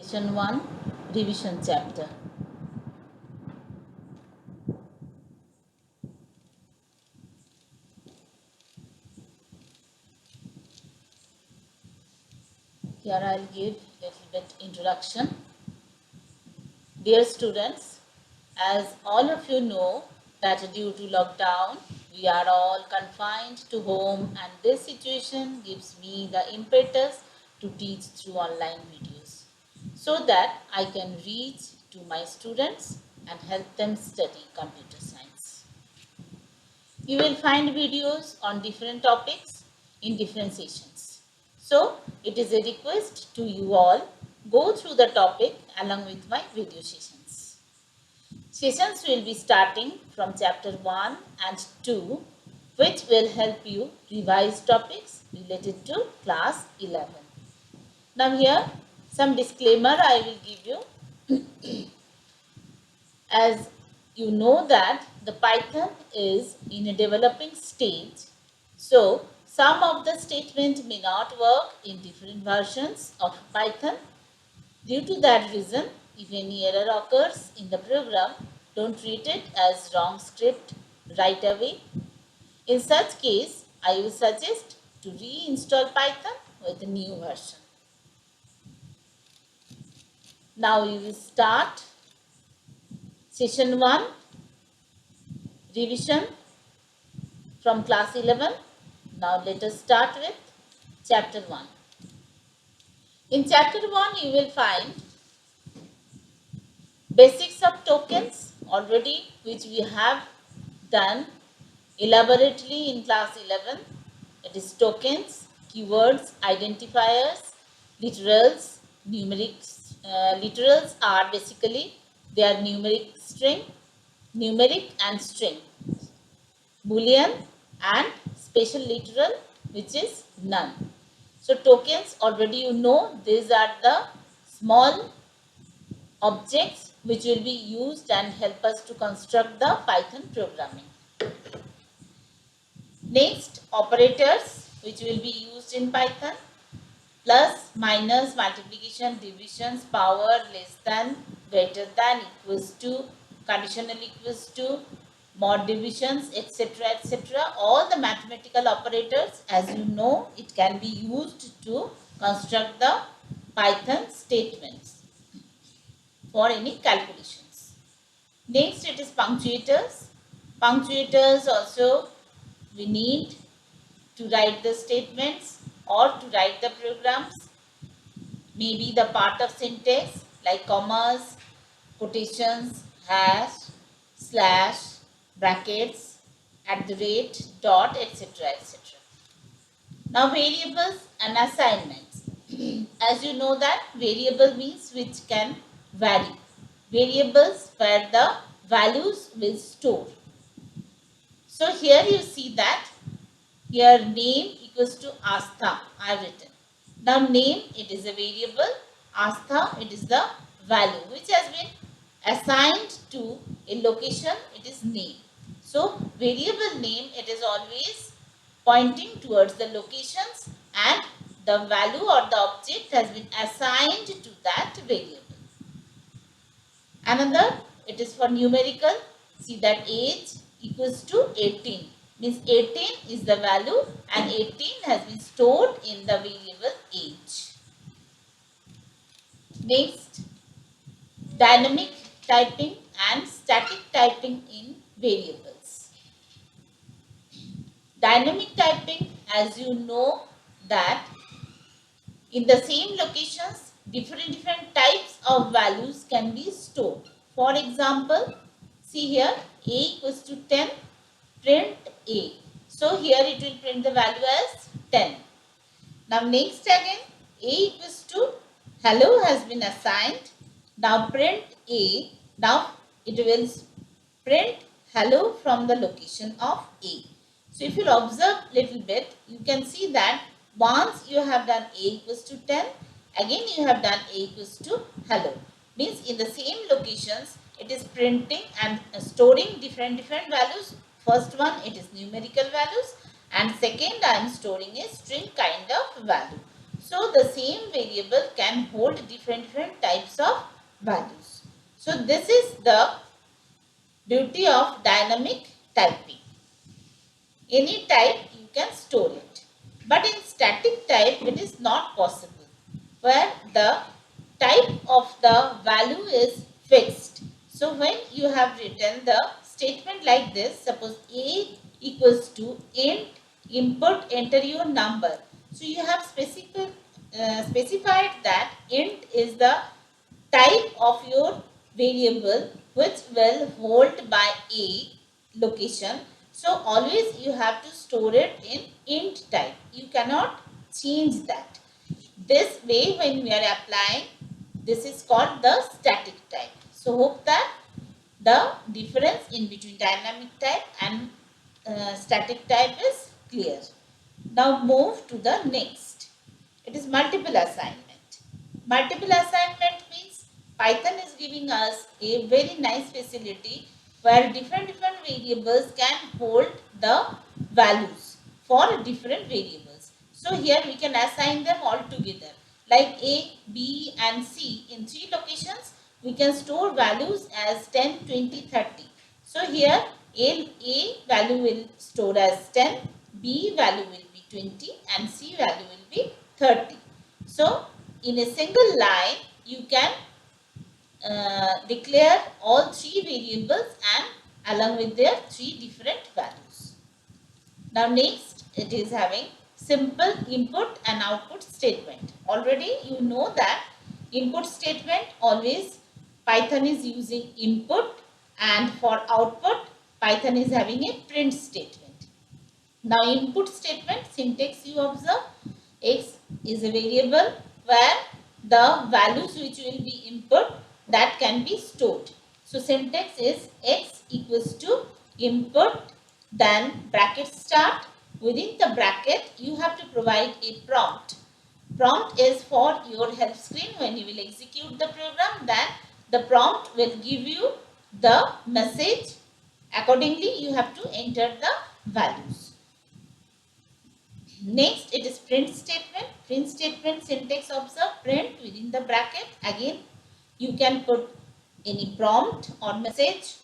Session 1 Revision Chapter. Here I'll give a little bit introduction. Dear students, as all of you know that due to lockdown we are all confined to home, and this situation gives me the impetus to teach through online videos so that I can reach to my students and help them study computer science. You will find videos on different topics in different sessions. So it is a request to you all, go through the topic along with my video sessions. Sessions will be starting from chapter 1 and 2, which will help you revise topics related to class 11. Now here some disclaimer I will give you. As you know that the Python is in a developing stage, so some of the statements may not work in different versions of Python. Due to that reason, if any error occurs in the program, don't treat it as wrong script right away. In such case, I will suggest to reinstall Python with a new version. Now we will start session 1 revision from class 11. Now let us start with chapter 1. In chapter 1 you will find basics of tokens already, which we have done elaborately in class 11. It is tokens, keywords, identifiers, literals. Literals are basically they are numeric and string, boolean and special literal, which is none. So tokens already you know, these are the small objects which will be used and help us to construct the Python programming. Next, operators which will be used in Python: plus, minus, multiplication, divisions, power, less than, greater than, equals to, conditional equals to, mod divisions, etc., etc. All the mathematical operators, as you know, it can be used to construct the Python statements for any calculations. Next, it is punctuators. Punctuators also we need to write the statements or to write the programs. Maybe the part of syntax like commas, quotations, hash, slash, brackets, at the rate, dot, etc., etc. Now variables and assignments. As you know that variable means which can vary. Variables where the values will store. So here you see that here name equals to Astha I have written. Now name, it is a variable, Astha, it is the value which has been assigned to a location, it is name. So variable name, it is always pointing towards the locations and the value or the object has been assigned to that variable. Another, it is for numerical. See that age equals to 18. Means 18 is the value and 18 has been stored in the variable age. Next, dynamic typing and static typing in variables. Dynamic typing, as you know that in the same locations, different types of values can be stored. For example, see here a equals to 10, print a. So here it will print the value as 10. Now next again a equals to hello has been assigned. Now print a. Now it will print hello from the location of a. So if you observe little bit, you can see that once you have done a equals to 10, again you have done a equals to hello. Means in the same locations, it is printing and storing different values. First one, it is numerical values, and second I am storing a string kind of value. So the same variable can hold different types of values. So this is the beauty of dynamic typing. Any type you can store it. But in static type it is not possible, where the type of the value is fixed. So when you have written the statement like this, suppose A equals to int input enter your number. So you have specified that int is the type of your variable which will hold by A location. So always you have to store it in int type. You cannot change that. This way when we are applying, this is called the static type. So hope that the difference in between dynamic type and static type is clear. Now move to the next. It is multiple assignment. Multiple assignment means Python is giving us a very nice facility where different variables can hold the values for different variables. So here we can assign them all together like A, B and C in 3 locations. We can store values as 10, 20, 30. So here A value will store as 10, B value will be 20 and C value will be 30. So in a single line you can declare all 3 variables and along with their 3 different values. Now next it is having simple input and output statement. Already you know that input statement always Python is using input, and for output Python is having a print statement. Now input statement syntax you observe, x is a variable where the values which will be input that can be stored. So syntax is x equals to input, then bracket start. Within the bracket you have to provide a prompt. Prompt is for your help screen. When you will execute the program, then the prompt will give you the message. Accordingly you have to enter the values. Next it is print statement. Print statement syntax observe, print within the bracket. Again you can put any prompt or message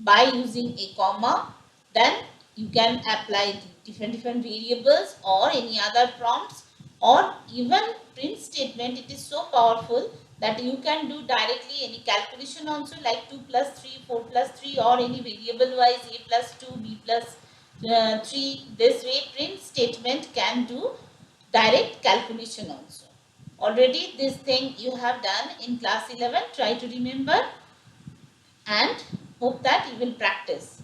by using a comma. Then you can apply different variables or any other prompts, or even print statement. It is so powerful that you can do directly any calculation also, like 2 plus 3, 4 plus 3, or any variable wise a plus 2, b plus 3. This way print statement can do direct calculation also. Already this thing you have done in class 11. Try to remember and hope that you will practice.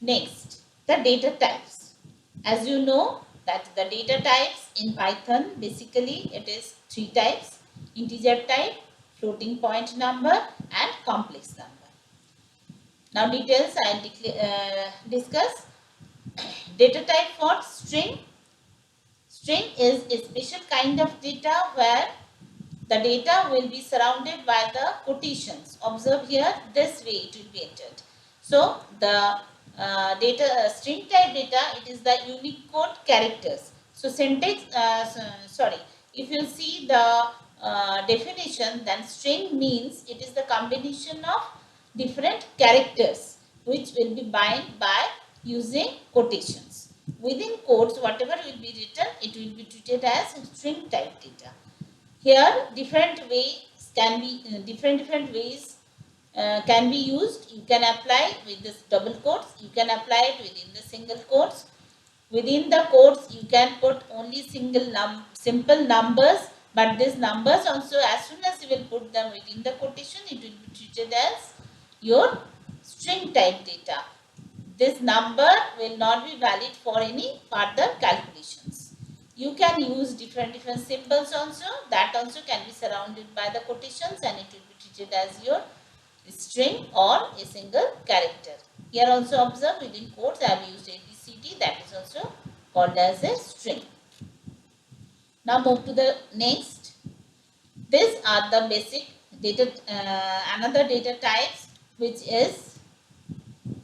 Next, the data types. As you know that the data types in Python, basically it is 3 types: integer type, floating point number and complex number. Now details I will discuss. Data type for string. String is a special kind of data where the data will be surrounded by the quotations. Observe here, this way it will be entered. So the string type data, it is the Unicode characters. So syntax, if you see the definition, then string means it is the combination of different characters which will be bound by using quotations. Within quotes, whatever will be written, it will be treated as string type data. Here different ways can be different ways can be used. You can apply with this double quotes, you can apply it within the single quotes. Within the quotes you can put only simple numbers, but these numbers also, as soon as you will put them within the quotation, it will be treated as your string type data. This number will not be valid for any further calculations. You can use different symbols also, that also can be surrounded by the quotations, and it will be treated as your string or a single character. Here also observe, within quotes I have used ABCD, that is also called as a string. Now move to the next. These are the basic data, another data types, which is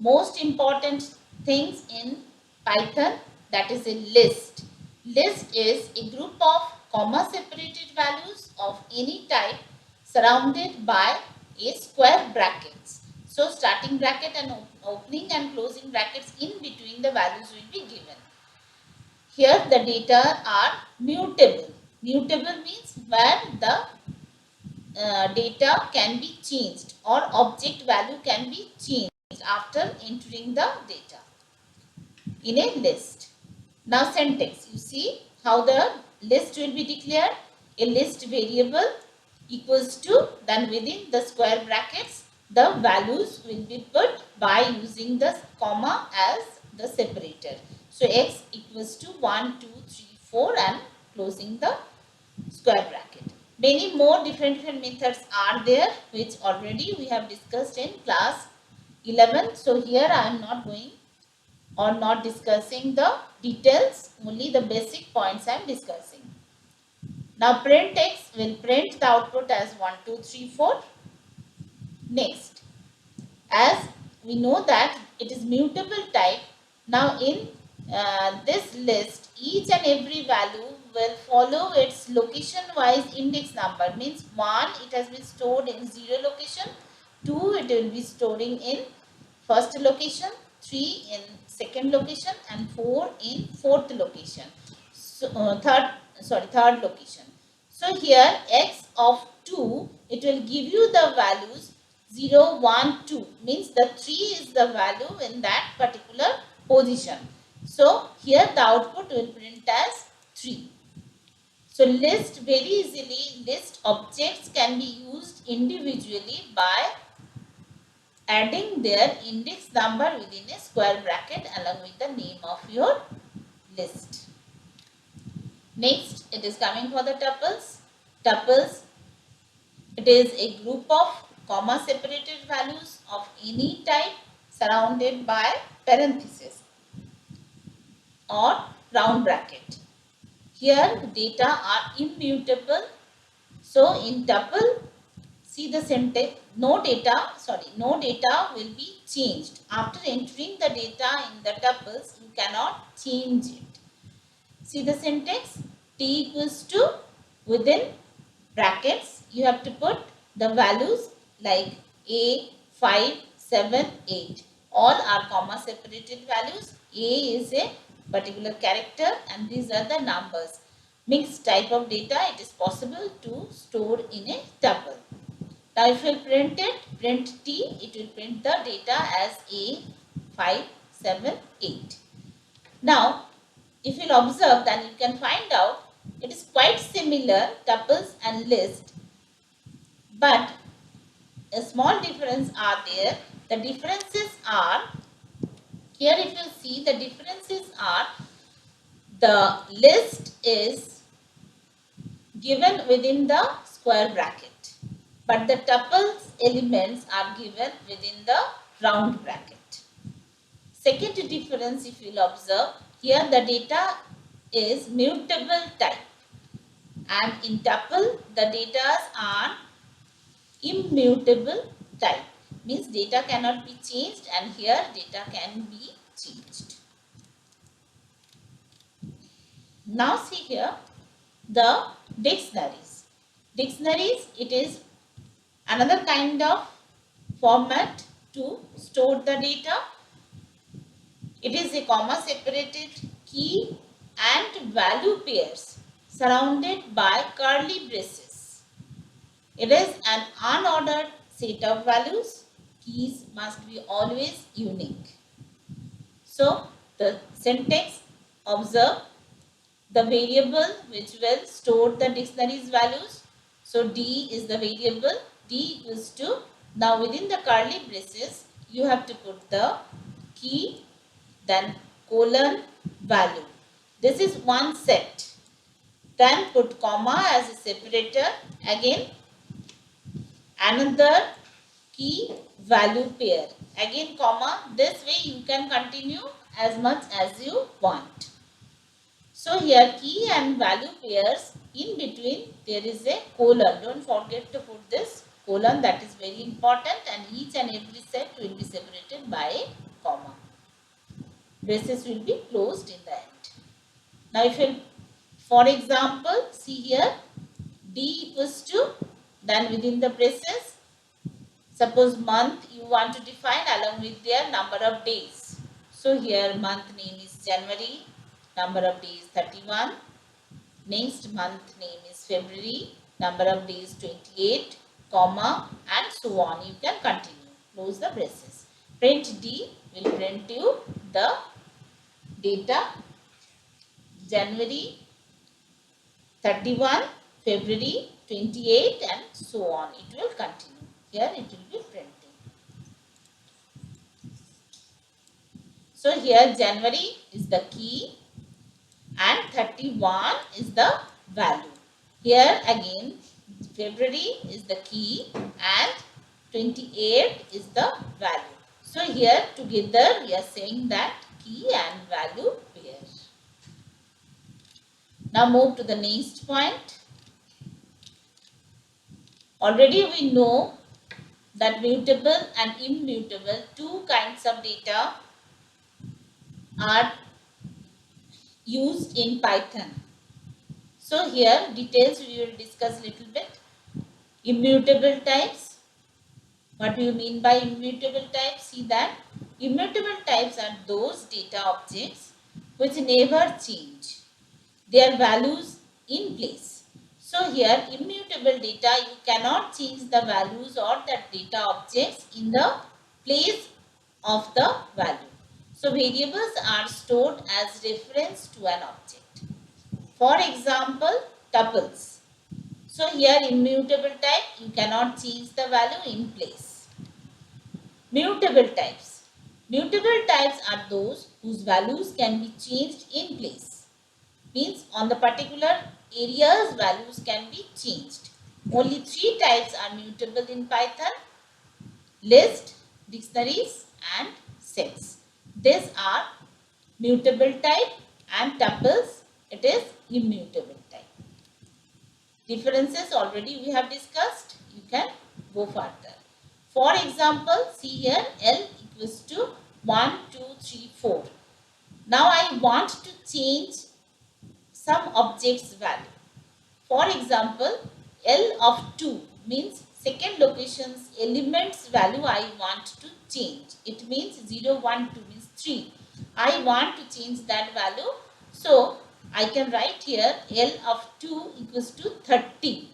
most important things in Python, that is a list. List is a group of comma separated values of any type surrounded by a square brackets. So starting bracket and opening and closing brackets in between the values will be given. Here the data are mutable. Mutable means where the data can be changed or object value can be changed after entering the data in a list. Now syntax, you see how the list will be declared. A list variable equals to, then within the square brackets the values will be put by using the comma as the separator. So x equals to 1, 2, 3, 4 and closing the square bracket. Many more different methods are there which already we have discussed in class 11. So here I am not going or not discussing the details, only the basic points I am discussing. Now print x will print the output as 1, 2, 3, 4. Next, as we know that it is mutable type, now in this list each and every value will follow its location wise index number. Means 1 it has been stored in 0 location, 2 it will be storing in first location, 3 in second location and 4 in fourth location. So third location. So here x of 2 it will give you the values 0, 1, 2 means the 3 is the value in that particular position. So here the output will print as 3. So list very easily, list objects can be used individually by adding their index number within a square bracket along with the name of your list. Next, it is coming for the tuples. Tuples, it is a group of comma separated values of any type surrounded by parenthesis or round bracket. Here data are immutable. So in tuple, see the syntax, no data will be changed. After entering the data in the tuples, you cannot change it. See the syntax, t equals to, within brackets, you have to put the values like a, 5, 7, 8. All are comma separated values. A is a particular character and these are the numbers. Mixed type of data it is possible to store in a tuple. Now if you print it, print t, it will print the data as a, 5, 7, 8. Now if you observe, then you can find out it is quite similar tuples and list, but a small difference are there. The differences are, here if you see, the differences are the list is given within the square bracket, but the tuples elements are given within the round bracket. Second difference, if you will observe, here the data is mutable type and in tuple the data are immutable type. Means data cannot be changed and here data can be changed. Now see here the dictionaries. Dictionaries, it is another kind of format to store the data. It is a comma separated key and value pairs surrounded by curly braces. It is an unordered set of values. Keys must be always unique. So the syntax, observe the variable which will store the dictionary's values. So D is the variable. D equals to, now within the curly braces you have to put the key, then colon, value. This is one set. Then put comma as a separator. Again another key value pair. Again comma. This way you can continue as much as you want. So here key and value pairs, in between there is a colon. Don't forget to put this colon, that is very important, and each and every set will be separated by a comma. Braces will be closed in the end. Now if you For example, see here, D equals to, then within the braces, suppose month you want to define along with their number of days. So here month name is January, number of days 31. Next month name is February, number of days 28, comma, and so on. You can continue. Close the braces. Print D will print you the data January 31, February 28, and so on. It will continue. Here it will be printing. So here January is the key and 31 is the value. Here again February is the key and 28 is the value. So here together we are saying that key and value pair. Now move to the next point. Already we know that mutable and immutable, two kinds of data are used in Python. So here details we will discuss little bit. Immutable types. What do you mean by immutable types? See that immutable types are those data objects which never change their values in place. So here immutable data, you cannot change the values or the data objects in the place of the value. So variables are stored as reference to an object. For example, tuples. So here immutable type, you cannot change the value in place. Mutable types. Mutable types are those whose values can be changed in place. Means on the particular areas values can be changed. Only three types are mutable in Python: list, dictionaries, and sets. These are mutable type, and tuples it is immutable type. Differences already we have discussed. You can go further. For example, see here L equals to 1, 2, 3, 4. Now I want to change some object's value. For example, L of 2 means second location's elements value I want to change. It means 0, 1, 2 means 3. I want to change that value. So I can write here L of 2 equals to 30.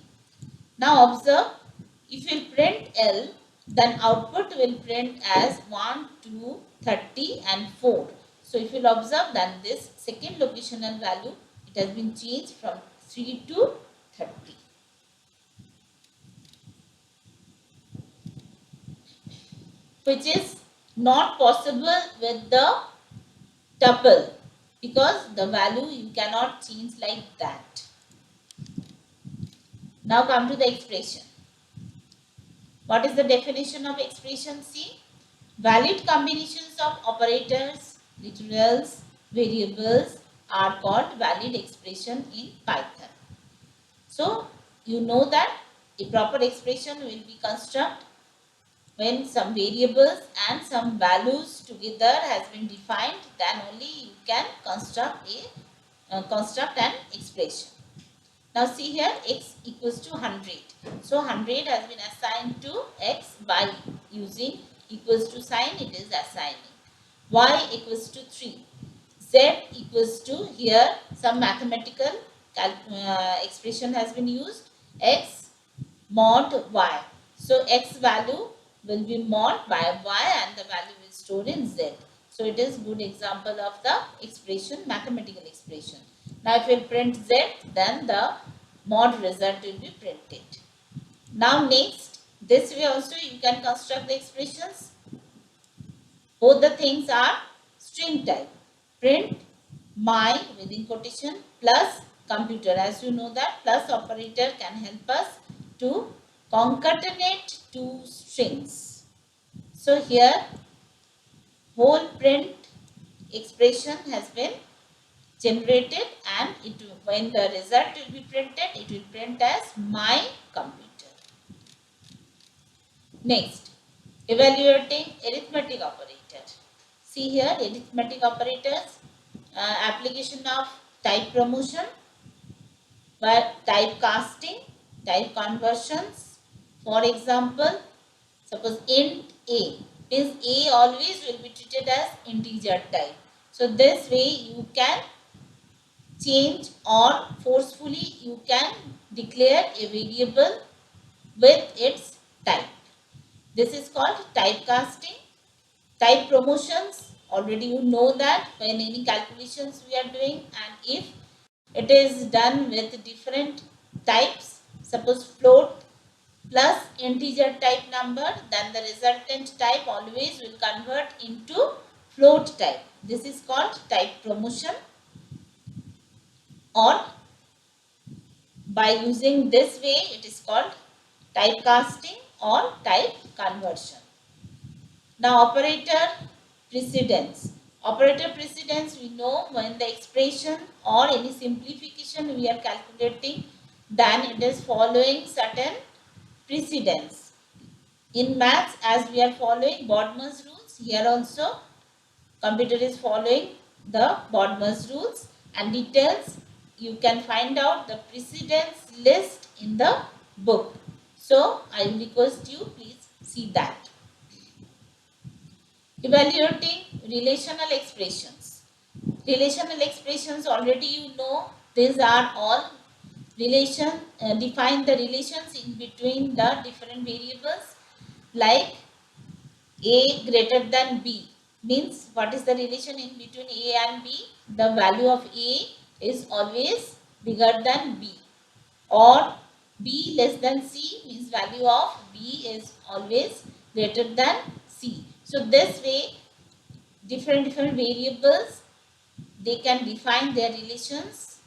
Now observe, if you print L, then output will print as 1, 2, 30 and 4. So if you observe, then this second locational value, it has been changed from 3 to 30. Which is not possible with the tuple, because the value you cannot change like that. Now come to the expression. What is the definition of expression? See, valid combinations of operators, literals, variables are called valid expression in Python. So you know that a proper expression will be constructed when some variables and some values together has been defined, then only you can construct an expression. Now see here, x equals to 100. So 100 has been assigned to x by using equals to sign, it is assigning. Y equals to 3. Z equals to, here some mathematical expression has been used, x mod y. So x value will be mod by y and the value is stored in z. So it is good example of the expression, mathematical expression. Now if you print z, then the mod result will be printed. Now next, this way also you can construct the expressions. Both the things are string type. Print my within quotation plus computer. As you know that plus operator can help us to concatenate two strings. So here whole print expression has been generated, and when the result will be printed, it will print as my computer. Next, evaluating arithmetic operator. See here arithmetic operators, application of type promotion. But typecasting, type conversions. For example, suppose int a means a always will be treated as integer type. So this way you can change or forcefully you can declare a variable with its type. This is called typecasting. Type promotions, already you know that when any calculations we are doing, and if it is done with different types, suppose float plus integer type number, then the resultant type always will convert into float type. This is called type promotion, or by using this way it is called typecasting or type conversion. Now operator precedence. Operator precedence, we know when the expression or any simplification we are calculating, then it is following certain precedence. In maths, as we are following Bodmer's rules, here also computer is following the Bodmer's rules, and details you can find out the precedence list in the book. So I will request you please see that. Evaluating relational expressions. Relational expressions, already you know, these are all relation, define the relations in between the different variables, like a greater than b means what is the relation in between a and b? The value of a is always bigger than b, or b less than c means value of b is always greater than c. So this way different variables, they can define their relations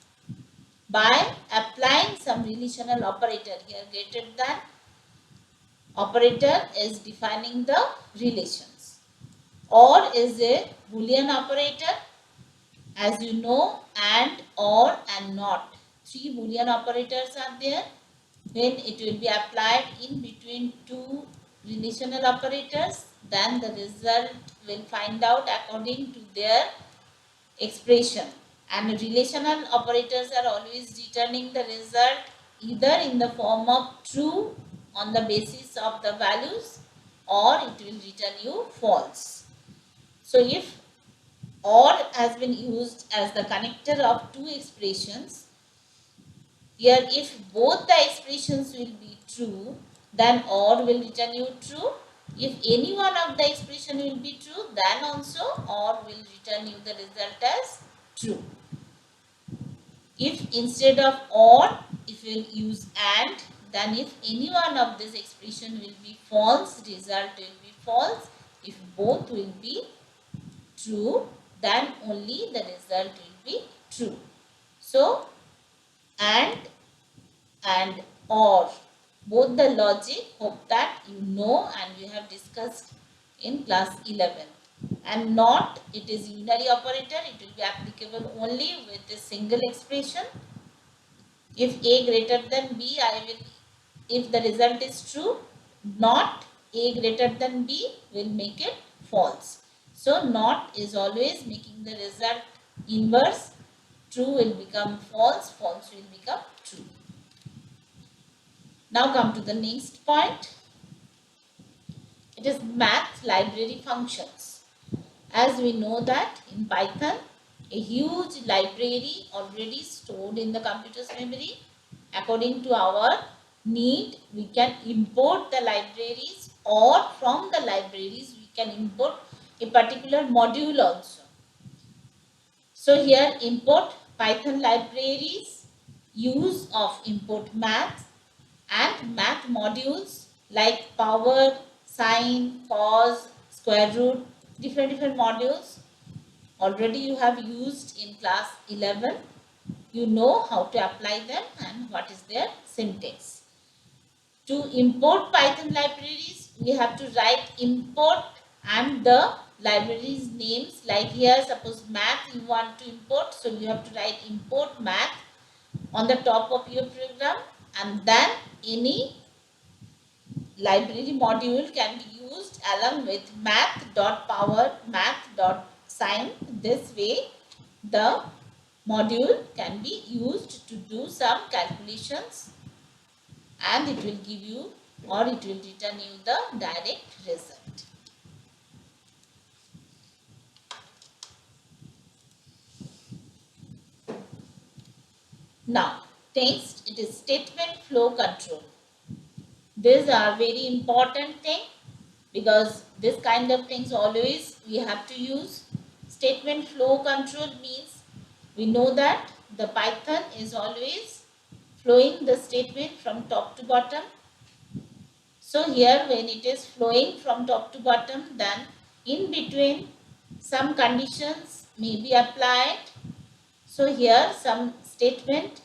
by applying some relational operator. Here greater than operator is defining the relations. Or is a Boolean operator. As you know, and, or, and not. Three Boolean operators are there. When it will be applied in between two relational operators, then the result will find out according to their expression. And relational operators are always returning the result either in the form of true on the basis of the values, or it will return you false. So if or has been used as the connector of two expressions, here if both the expressions will be true, then or will return you true. If any one of the expression will be true, then also or will return you the result as true. If instead of or, if you will use and, then if any one of this expression will be false, result will be false. If both will be true, then only the result will be true. So, and or, both the logic, hope that you know and you have discussed in class 11. And not, it is unary operator, it will be applicable only with a single expression. If a greater than b, if the result is true, not a greater than b will make it false. So not is always making the result inverse. True will become false, false will become true. Now come to the next point. It is math library functions. As we know that in Python, a huge library already stored in the computer's memory. According to our need, we can import the libraries, or from the libraries we can import a particular module also. So here import Python libraries, use of import math and math modules like power, sine, cos, square root, different modules. Already you have used in class 11. You know how to apply them and what is their syntax. To import Python libraries, we have to write import and the libraries names, like here suppose math you want to import, so you have to write import math on the top of your program, and then any library module can be used along with math.power, math.sine. This way the module can be used to do some calculations, and it will give you, or it will return you, the direct result. Now, next it is statement flow control. These are very important thing, because this kind of things always we have to use. Statement flow control means we know that the Python is always flowing the statement from top to bottom. So here when it is flowing from top to bottom, then in between some conditions may be applied. So here some statement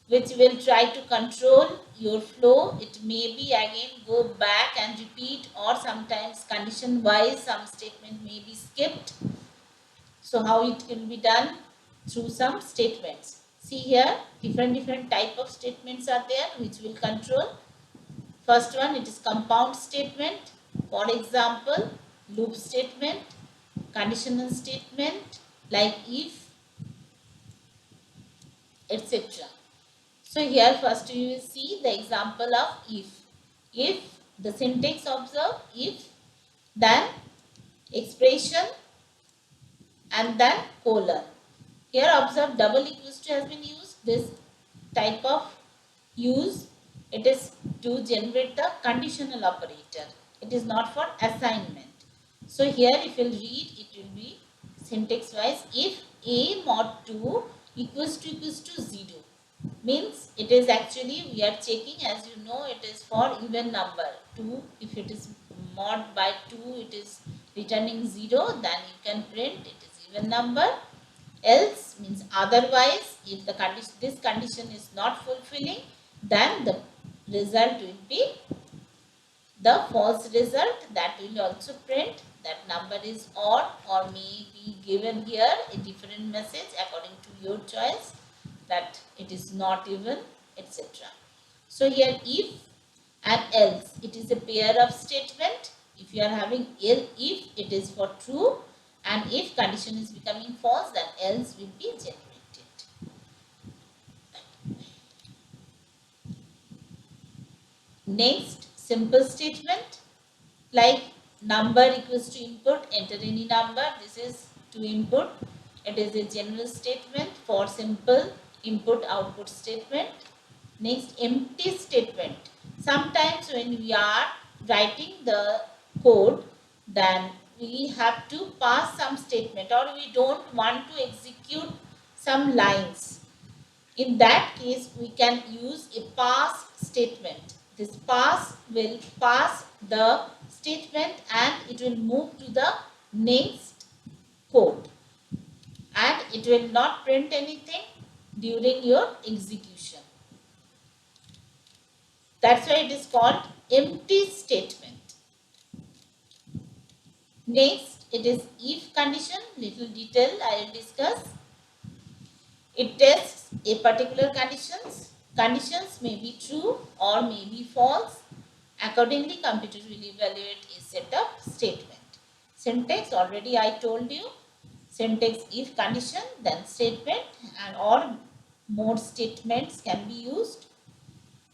which will try to control your flow. It may be again go back and repeat, or sometimes condition wise some statement may be skipped. So how it will be done? Through some statements. See here, different type of statements are there which will control. First one, it is compound statement. For example, loop statement, conditional statement like if, etc. So here first you will see the example of if. If, the syntax observe, if, then expression, and then colon. Here observe double equals to has been used. This type of use, it is to generate the conditional operator. It is not for assignment. So here if you will read, it will be syntax wise, if a mod 2 equals to 0. Means it is actually we are checking, as you know, it is for even number 2. If it is mod by 2, it is returning 0, then you can print it is even number. Else means otherwise, if the condition, this condition is not fulfilling, then the result will be the false result. That will also print that number is odd, or may be given here a different message according to your choice, that it is not even, etc. So here if and else, it is a pair of statement. If you are having if, it is for true, and if condition is becoming false, then else will be generated. Next, simple statement like number equals to input, enter any number. This is to input. It is a general statement for simple input output statement. Next, empty statement. Sometimes when we are writing the code, then we have to pass some statement, or we don't want to execute some lines. In that case, we can use a pass statement. This pass will pass the statement and it will move to the next code, and it will not print anything during your execution. That's why it is called empty statement. Next, it is if condition. Little detail I will discuss. It tests a particular conditions. Conditions may be true or may be false. Accordingly, computer will evaluate a set of statement. Syntax already I told you. Syntax if condition, then statement, and or more statements can be used.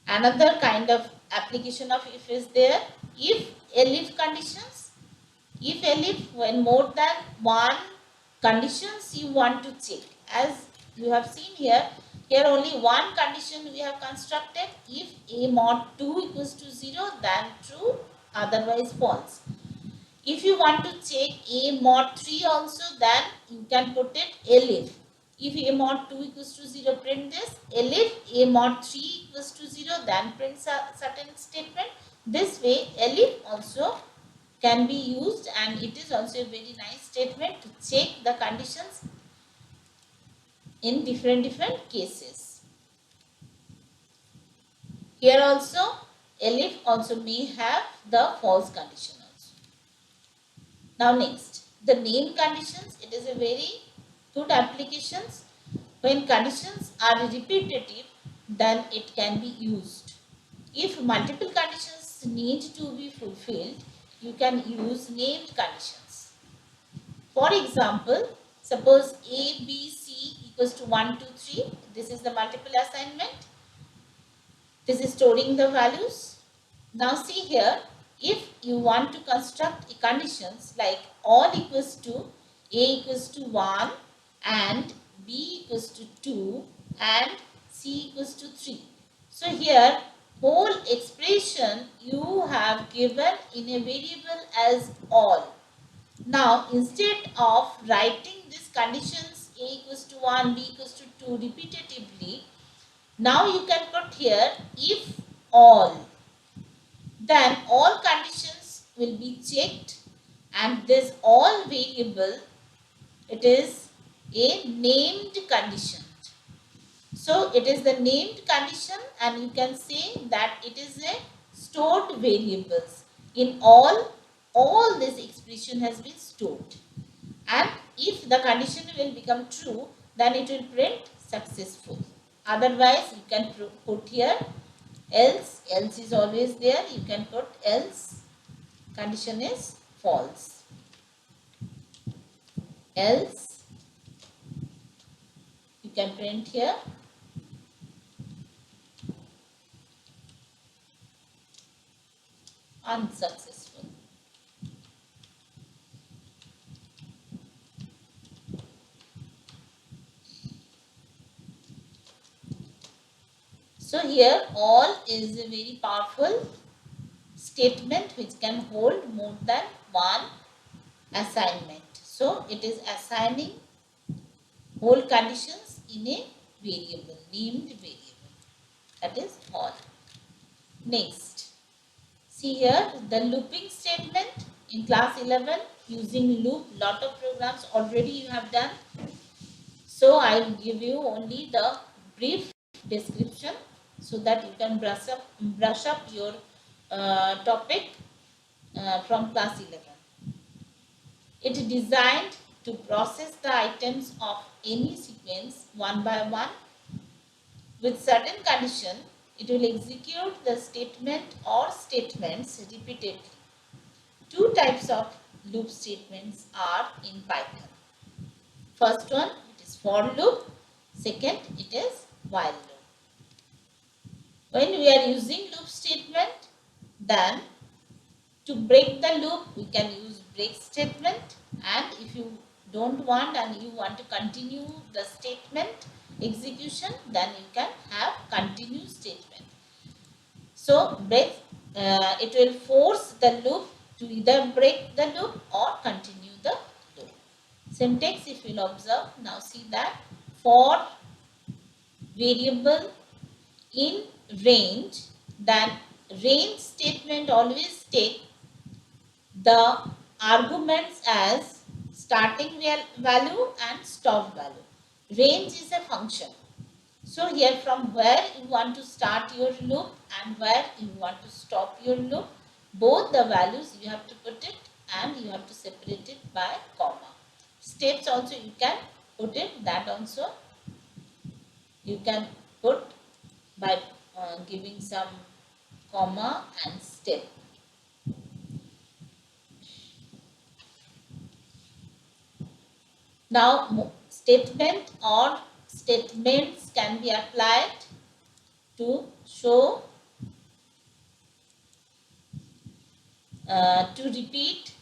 Another kind of application of if is there. If elif conditions. If elif, when more than one conditions you want to check. As you have seen here, only one condition we have constructed. If a mod 2 equals to 0, then true, otherwise false. If you want to check a mod 3 also, then you can put it elif. If a mod 2 equals to 0, print this. Elif a mod 3 equals to 0, then print a certain statement. This way elif also can be used, and it is also a very nice statement to check the conditions in different cases. Here also elif also may have the false condition also. Now next, the name conditions. It is a very good applications. When conditions are repetitive, then it can be used. If multiple conditions need to be fulfilled, you can use named conditions. For example, suppose A, B, C equals to 1, 2, 3. This is the multiple assignment. This is storing the values. Now see here, if you want to construct conditions like all equals to A equals to 1 and B equals to 2 and C equals to 3. So here whole expression you have given in a variable as all. Now instead of writing these conditions A equals to 1, B equals to 2 repetitively, now you can put here if all. Then all conditions will be checked, and this all variable, it is a named condition. So it is the named condition, and you can say that it is a stored variables. In all this expression has been stored, and if the condition will become true, then it will print successful. Otherwise you can put here else is always there. You can put else, condition is false, else you can print here unsuccessful. So here all is a very powerful statement which can hold more than one assignment. So it is assigning whole conditions in a variable, named variable, that is all. Next, see here the looping statement in class 11 using loop. Lot of programs already you have done. So I will give you only the brief description so that you can brush up your topic from class 11. It is designed to process the items of any sequence one by one. With certain condition, it will execute the statement or statements repeatedly. Two types of loop statements are in Python. First one, it is for loop. Second, it is while loop. When we are using loop statement, then to break the loop, we can use break statement. And if you don't want and you want to continue the statement execution, then you can have continue statement. So break, it will force the loop to either break the loop or continue the loop. Syntax, if you will observe, now see that for variable in range, then range statement always take the arguments as starting value and stop value. Range is a function. So here from where you want to start your loop and where you want to stop your loop, both the values you have to put it and you have to separate it by comma. Steps also you can put it, that also you can put by giving some comma and step. Now statement or statements can be applied to show to repeat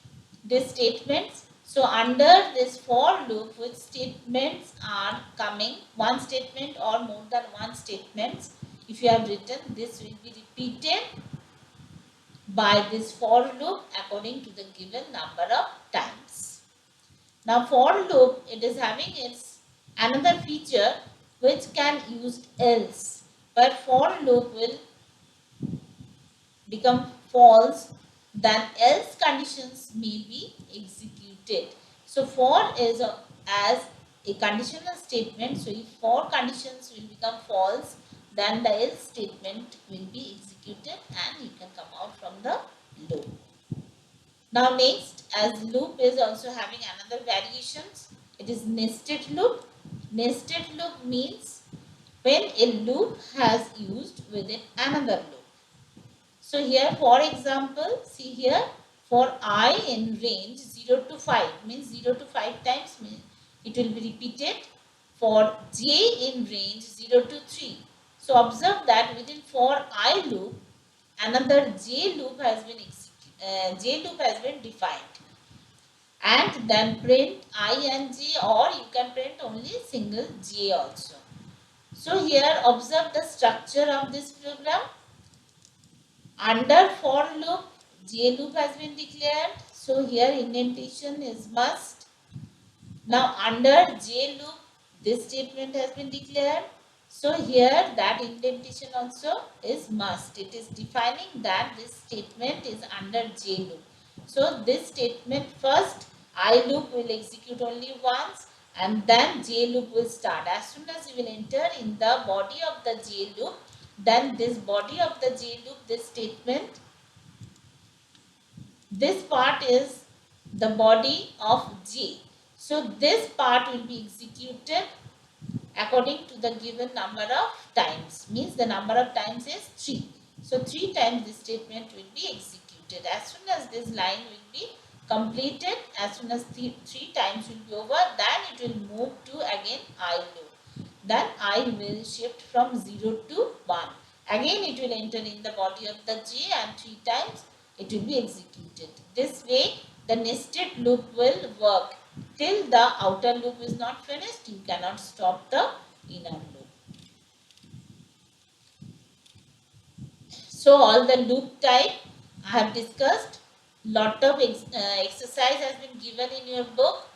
these statements. So under this for loop, which statements are coming, one statement or more than one statements, if you have written, this will be repeated by this for loop according to the given number of times. Now for loop, it is having its another feature which can use else, but for loop will become false, then else conditions may be executed. So for is as a conditional statement. So if for conditions will become false, then the else statement will be executed and you can come out from the loop. Now next, as loop is also having another variations, it is nested loop. Nested loop means when a loop has used within another loop. So here for example, see here for I in range 0 to 5 means 0 to 5 times, means it will be repeated. for j in range 0 to 3. So observe that within for I loop, another j loop has been defined, and then print I and j, or you can print only single j also. So here observe the structure of this program. Under for loop, j loop has been declared. So here indentation is must. Now under j loop, this statement has been declared. So here that indentation also is must. It is defining that this statement is under j loop. So this statement first I loop will execute only once, and then j loop will start. As soon as you will enter in the body of the j loop, then this body of the j loop, this statement, this part is the body of j. So this part will be executed according to the given number of times. Means the number of times is 3. So 3 times this statement will be executed. As soon as this line will be completed, as soon as 3 times will be over, then it will move to again I loop. Then I will shift from 0 to 1. Again it will enter in the body of the j, and 3 times it will be executed. This way the nested loop will work. Till the outer loop is not finished, you cannot stop the inner loop. So all the loop type I have discussed. Lot of exercise has been given in your book.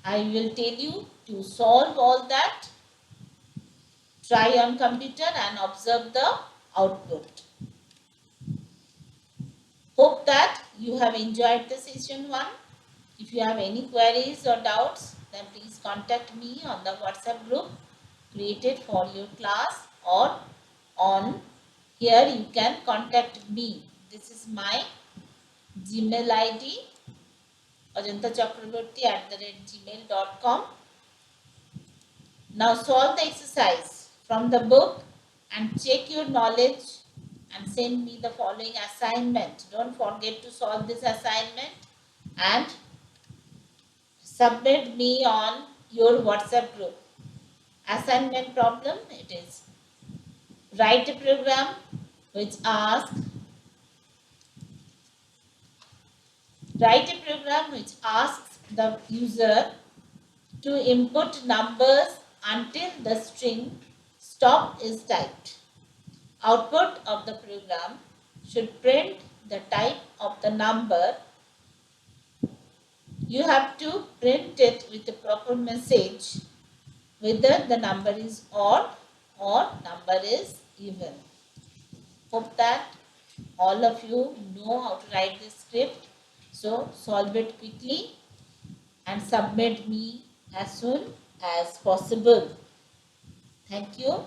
I will tell you to solve all that. Try on computer and observe the output. Hope that you have enjoyed the session 1. If you have any queries or doubts, then please contact me on the WhatsApp group created for your class, or on here you can contact me. This is my Gmail ID, ajantachakraborty@gmail.com. Now solve the exercise from the book and check your knowledge and send me the following assignment. Don't forget to solve this assignment and submit me on your WhatsApp group. Assignment problem, it is write a program which asks the user to input numbers until the string stop is typed. Output of the program should print the type of the number. You have to print it with the proper message whether the number is odd or number is even. Hope that all of you know how to write this script. So solve it quickly and submit me as soon as possible. Thank you.